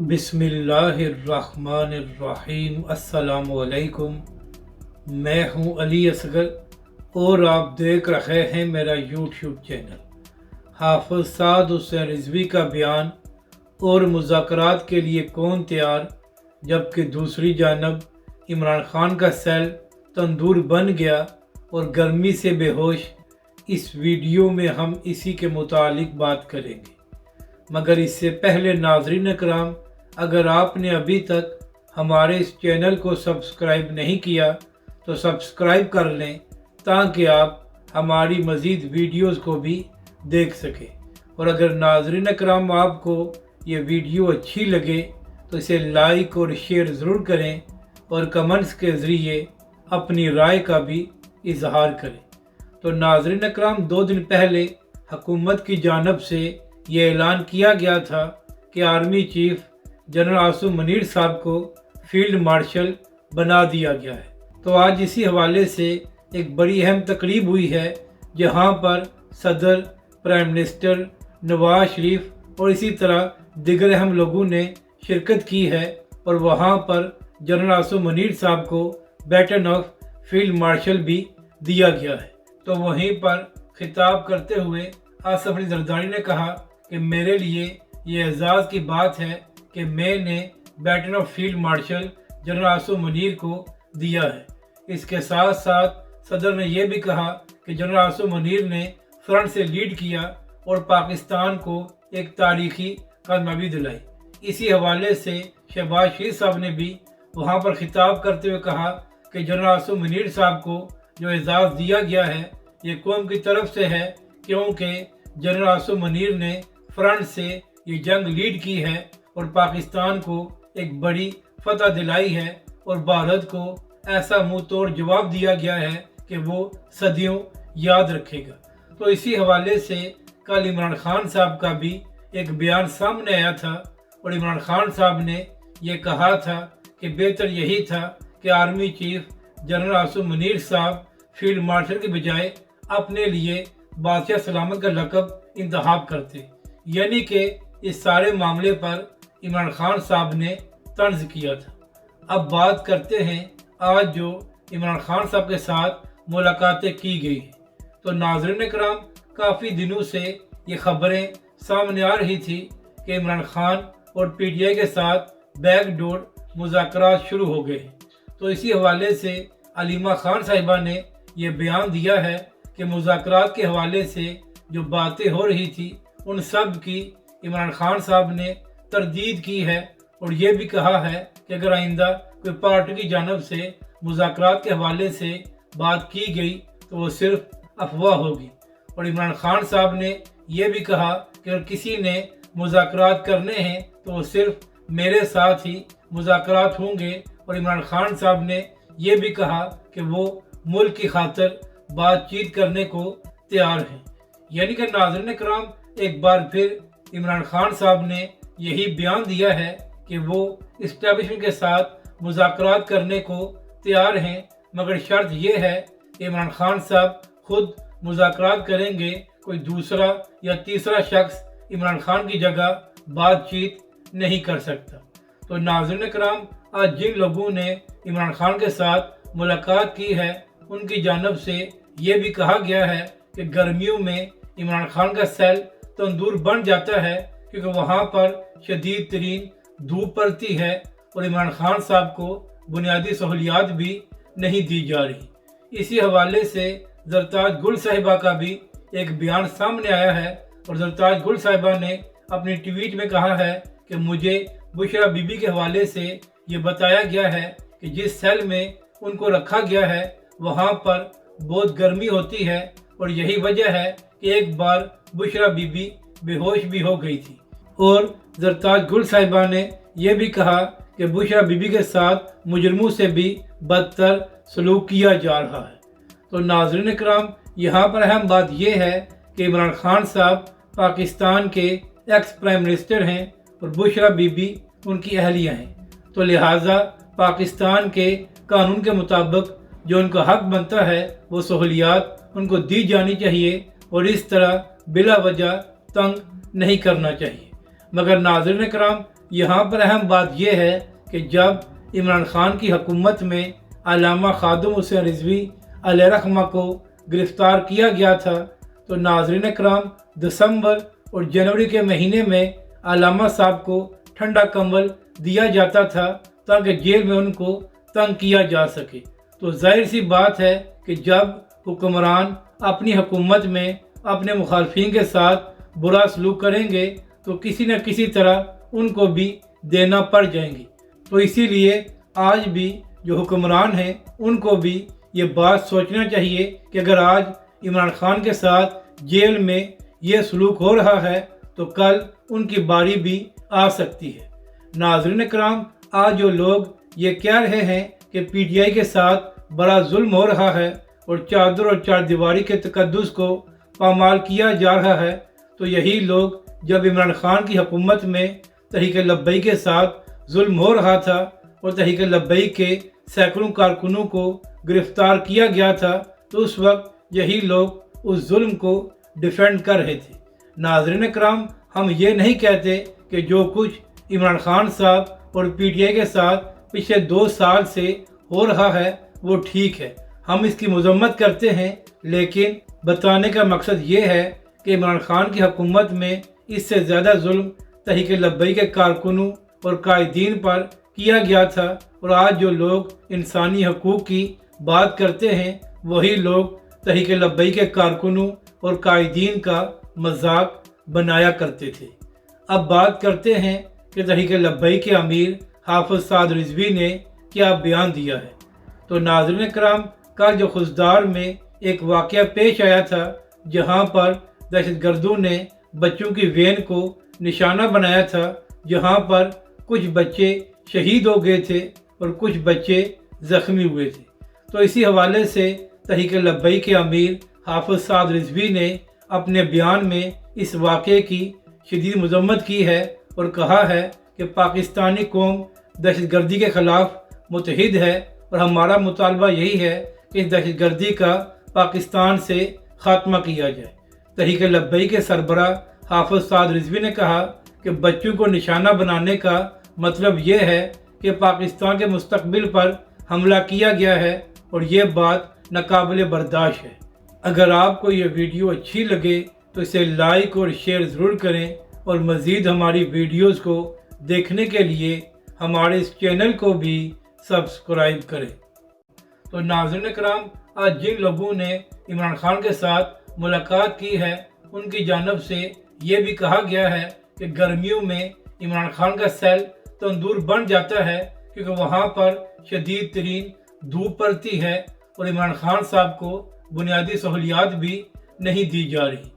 बिस्मिल्लाहिर्रहमानिर्रहीम। अस्सलाम वालेकुम। मैं हूं अली असगर और आप देख रहे हैं मेरा यूट्यूब चैनल। हाफ़िज़ साद हुसैन रिज़वी का बयान और मुज़ाकरात के लिए कौन तैयार, जबकि दूसरी जानब इमरान खान का सेल तंदूर बन गया और गर्मी से बेहोश। इस वीडियो में हम इसी के मुतालिक बात करेंगे, मगर इससे पहले नाज़रीन इकराम, अगर आपने अभी तक हमारे इस चैनल को सब्सक्राइब नहीं किया तो सब्सक्राइब कर लें, ताकि आप हमारी मज़ीद वीडियोज़ को भी देख सकें। और अगर नाज़रीन इकराम आपको ये वीडियो अच्छी लगे तो इसे लाइक और शेयर ज़रूर करें और कमेंट्स के ज़रिए अपनी राय का भी इजहार करें। तो नाज़रीन इकराम, 2 दिन पहले हुकूमत की जानिब से ये ऐलान किया गया था कि army chief general Asim Munir साहब को फील्ड मार्शल बना दिया गया है। तो आज इसी हवाले से एक बड़ी अहम तकरीब हुई है, जहां पर सदर, प्राइम मिनिस्टर नवाज शरीफ और इसी तरह दिगर अहम लोगों ने शिरकत की है और वहां पर जनरल आसिम मुनीर साहब को बैटन ऑफ फील्ड मार्शल भी दिया गया है। तो वहीं पर खिताब करते हुए आसिफ अली जरदारी ने कहा कि मेरे लिए ये एजाज़ की बात है कि मैंने baton of field marshal general Asim Munir को दिया है। इसके साथ साथ सदर ने यह भी कहा कि जनरल आसिम मुनीर ने फ्रंट से लीड किया और पाकिस्तान को एक तारीखी कामयाबी दिलाई। इसी हवाले से शहबाज शरीफ साहब ने भी वहां पर खिताब करते हुए कहा कि जनरल आसिम मुनीर साहब को जो एजाज़ दिया गया है ये कौम की तरफ से है, क्योंकि जनरल आसिम मुनीर ने फ्रंट से ये जंग लीड की है और पाकिस्तान को एक बड़ी फतह दिलाई है और भारत को ऐसा मुंह तोड़ जवाब दिया गया है कि वो सदियों याद रखेगा। तो इसी हवाले से कल इमरान खान साहब का भी एक बयान सामने आया था और इमरान खान साहब ने ये कहा था कि बेहतर यही था कि army chief general Asim Munir साहब फील्ड मार्शल के बजाय अपने लिए बादशाह सलामत का लक़ब इंतखाब करते। यानी कि इस सारे मामले पर इमरान खान साहब ने तर्ज किया था। अब बात करते हैं आज जो इमरान खान साहब के साथ मुलाकातें की गई हैं। तो नाज़रीन इकराम, काफ़ी दिनों से ये खबरें सामने आ रही थी कि इमरान खान और पीटीआई के साथ बैकडोर मुज़ाकरात शुरू हो गए। तो इसी हवाले से अलीमा खान साहिबा ने ये बयान दिया है कि मुज़ाकरात के हवाले से जो बातें हो रही थी उन सब की इमरान खान साहब ने तरदीद की है और ये भी कहा है कि अगर आइंदा कोई पार्टी की जानब से मुज़ाकरात के हवाले से बात की गई तो वो सिर्फ अफवाह होगी। और इमरान खान साहब ने यह भी कहा कि अगर किसी ने मुज़ाकरात करने हैं तो वो सिर्फ मेरे साथ ही मुज़ाकरात होंगे। और इमरान खान साहब ने यह भी कहा कि वो मुल्क की खातिर बातचीत करने को तैयार हैं। यानी कि नाज़रीन इकराम, एक बार फिर इमरान खान साहब ने यही बयान दिया है कि वो इस्टेब्लिशमेंट के साथ मुज़ाकरात करने को तैयार हैं, मगर शर्त यह है कि इमरान खान साहब खुद मुज़ाकरात करेंगे, कोई दूसरा या तीसरा शख्स इमरान खान की जगह बातचीत नहीं कर सकता। तो नाज़रीन इकराम, आज जिन लोगों ने इमरान खान के साथ मुलाकात की है उनकी जानब से ये भी कहा गया है कि गर्मियों में इमरान खान का सेल तंदूर बन जाता है, क्योंकि वहाँ पर शदीद तरीन धूप पड़ती है और इमरान खान साहब को बुनियादी सहूलियात भी नहीं दी जा रही। इसी हवाले से जरताज गुल साहिबा का भी एक बयान सामने आया है और जरताज गुल साहिबा ने अपनी ट्वीट में कहा है कि मुझे बुशरा बीबी के हवाले से ये बताया गया है कि जिस सेल में उनको रखा गया है वहाँ पर बहुत गर्मी होती है और यही वजह है कि एक बार बुशरा बीबी बेहोश भी हो गई थी। और जरताज गुल साहिबा ने यह भी कहा कि बुशरा बीबी के साथ मुजरमों से भी बदतर सलूक किया जा रहा है। तो नाज़रीन इकराम, यहाँ पर अहम बात यह है कि इमरान खान साहब पाकिस्तान के एक्स प्राइम मिनिस्टर हैं और बुशरा बीबी उनकी अहलिया हैं। तो लिहाजा पाकिस्तान के कानून के मुताबिक जो उनका हक बनता है वो सहूलियात उनको दी जानी चाहिए और इस तरह बिला वजह तंग नहीं करना चाहिए। मगर नाज़रीन किराम, यहाँ पर अहम बात यह है कि जब इमरान खान की हुकूमत में अल्लामा खादिम हुसैन रिजवी अलैहिर्रहमा को गिरफ़्तार किया गया था, तो नाज़रीन कराम दिसंबर और जनवरी के महीने में अल्लामा साहब को ठंडा कंबल दिया जाता था ताकि जेल में उनको तंग किया जा सके। तो जाहिर सी बात है कि जब हुक्मरान अपनी हुकूमत में अपने मुखालफिन के साथ बुरा सलूक करेंगे तो किसी न किसी तरह उनको भी देना पड़ जाएंगी। तो इसीलिए आज भी जो हुक्मरान हैं उनको भी ये बात सोचना चाहिए कि अगर आज इमरान खान के साथ जेल में ये सलूक हो रहा है तो कल उनकी बारी भी आ सकती है। नाज़रीन कराम, आज जो लोग ये कह रहे हैं कि पीटीआई के साथ बड़ा जुल्म हो रहा है और चादर और चारदीवारी के तकद्दुस को पामाल किया जा रहा है, तो यही लोग जब इमरान खान की हुकूमत में तहरीक लब्बई के साथ जुल्म हो रहा था और तहरीक लब्बई के सैकड़ों कारकुनों को गिरफ्तार किया गया था, तो उस वक्त यही लोग उस जुल्म को डिफेंड कर रहे थे। नाज़रीन कराम, हम ये नहीं कहते कि जो कुछ इमरान खान साहब और पीटीआई के साथ पिछले 2 साल से हो रहा है वो ठीक है, हम इसकी मजम्मत करते हैं, लेकिन बताने का मकसद ये है कि इमरान खान की हुकूमत में इससे ज़्यादा जुल्म तहरीक लब्बई के कारकुनों और कायदीन पर किया गया था, और आज जो लोग इंसानी हकूक़ की बात करते हैं वही लोग तहरीक लब्बई के कारकुनों और कायदीन का मजाक बनाया करते थे। अब बात करते हैं कि तहरीक लब्बई के अमीर हाफिज साद रिजवी ने क्या बयान दिया है। तो नाज़रीन कराम, कल जो खुशदार में एक वाक़या पेश आया था जहां पर दहशतगर्दों ने बच्चों की वैन को निशाना बनाया था, जहां पर कुछ बच्चे शहीद हो गए थे और कुछ बच्चे ज़ख्मी हुए थे। तो इसी हवाले से तहरीक लब्बई के अमीर हाफिज साद रिजवी ने अपने बयान में इस वाक़े की शदीद मजम्मत की है और कहा है कि पाकिस्तानी कौम दहशतगर्दी के ख़िलाफ़ मुतहिद है और हमारा मुतालबा यही है कि इस दहशतगर्दी का पाकिस्तान से ख़ात्मा किया जाए। तहरीक लब्बई के सरबरा हाफिज साद रिजवी ने कहा कि बच्चों को निशाना बनाने का मतलब ये है कि पाकिस्तान के मुस्तकबिल पर हमला किया गया है और ये बात नाकाबिल बर्दाश्त है। अगर आपको ये वीडियो अच्छी लगे तो इसे लाइक और शेयर ज़रूर करें और मज़ीद हमारी वीडियोज़ को देखने के लिए हमारे इस चैनल को भी सब्सक्राइब करें। तो नाज़रीन कराम, आज जिन लोगों ने इमरान खान के साथ मुलाकात की है उनकी जानब से ये भी कहा गया है कि गर्मियों में इमरान खान का सेल तंदूर बन जाता है क्योंकि वहाँ पर शदीद तरीन धूप पड़ती है और इमरान खान साहब को बुनियादी सहूलियात भी नहीं दी जा रही।